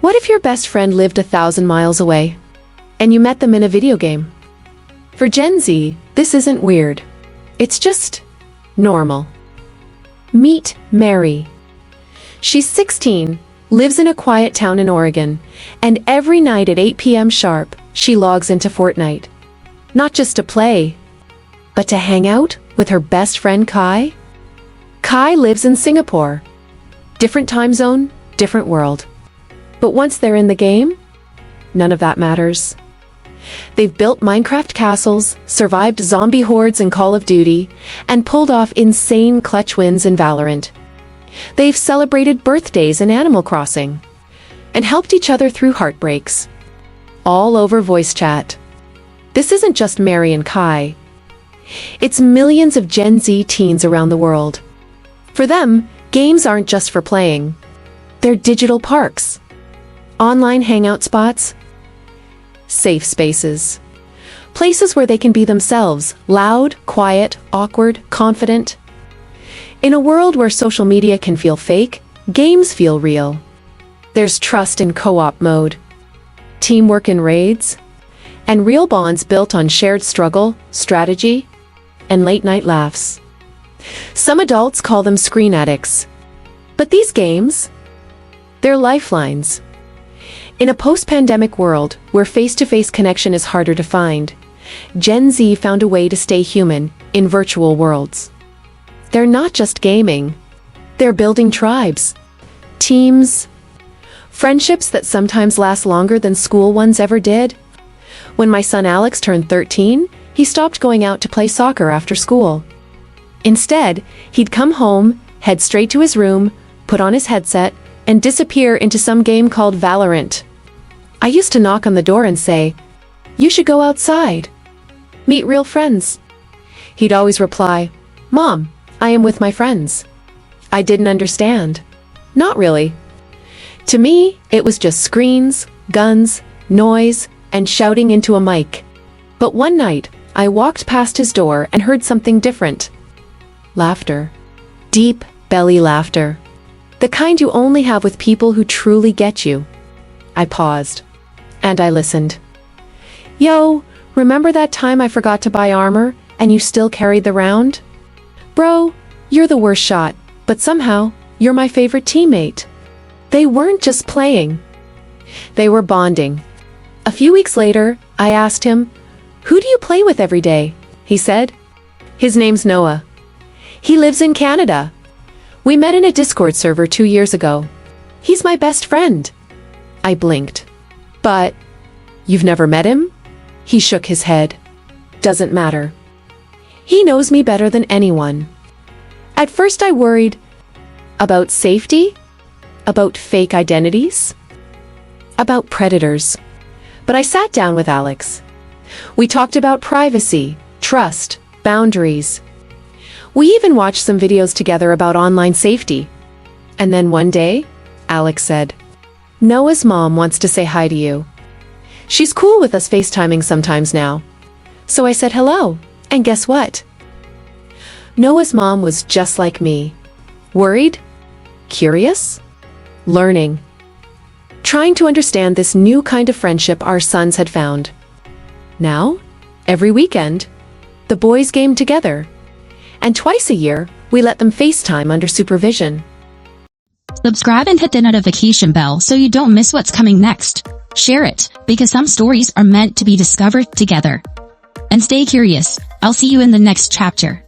What if your best friend lived 1,000 miles away, and you met them in a video game? For Gen Z, this isn't weird. It's just normal. Meet Mary. She's 16, lives in a quiet town in Oregon, and every night at 8 p.m. sharp, she logs into Fortnite. Not just to play, but to hang out with her best friend Kai. Kai lives in Singapore. Different time zone, different world. But once they're in the game, none of that matters. They've built Minecraft castles, survived zombie hordes in Call of Duty, and pulled off insane clutch wins in Valorant. They've celebrated birthdays in Animal Crossing, and helped each other through heartbreaks. All over voice chat. This isn't just Mary and Kai. It's millions of Gen Z teens around the world. For them, games aren't just for playing. They're digital parks. Online hangout spots. Safe spaces. Places where they can be themselves, loud, quiet, awkward, confident. In a world where social media can feel fake, games feel real. There's trust in co-op mode, teamwork in raids, and real bonds built on shared struggle, strategy, and late-night laughs. Some adults call them screen addicts. But these games, they're lifelines. In a post-pandemic world where face-to-face connection is harder to find, Gen Z found a way to stay human in virtual worlds. They're not just gaming. They're building tribes, teams, friendships that sometimes last longer than school ones ever did. When my son Alex turned 13, he stopped going out to play soccer after school. Instead, he'd come home, head straight to his room, put on his headset, and disappear into some game called Valorant. I used to knock on the door and say, "You should go outside. Meet real friends." He'd always reply, "Mom, I am with my friends." I didn't understand. Not really. To me, it was just screens, guns, noise, and shouting into a mic. But one night, I walked past his door and heard something different. Laughter. Deep, belly laughter. The kind you only have with people who truly get you. I paused. And I listened. "Yo, remember that time I forgot to buy armor, and you still carried the round? Bro, you're the worst shot, but somehow, you're my favorite teammate." They weren't just playing. They were bonding. A few weeks later, I asked him, "Who do you play with every day?" He said, "His name's Noah. He lives in Canada. We met in a Discord server 2 years ago. He's my best friend." I blinked. "But, you've never met him?" He shook his head. "Doesn't matter. He knows me better than anyone." At first I worried about safety, about fake identities, about predators. But I sat down with Alex. We talked about privacy, trust, boundaries. We even watched some videos together about online safety. And then one day, Alex said, "Noah's mom wants to say hi to you. She's cool with us FaceTiming sometimes now." So I said hello, and guess what? Noah's mom was just like me. Worried, curious, learning, trying to understand this new kind of friendship our sons had found. Now, every weekend, the boys game together. And twice a year, we let them FaceTime under supervision. Subscribe and hit the notification bell so you don't miss what's coming next. Share it, because some stories are meant to be discovered together. And stay curious. I'll see you in the next chapter.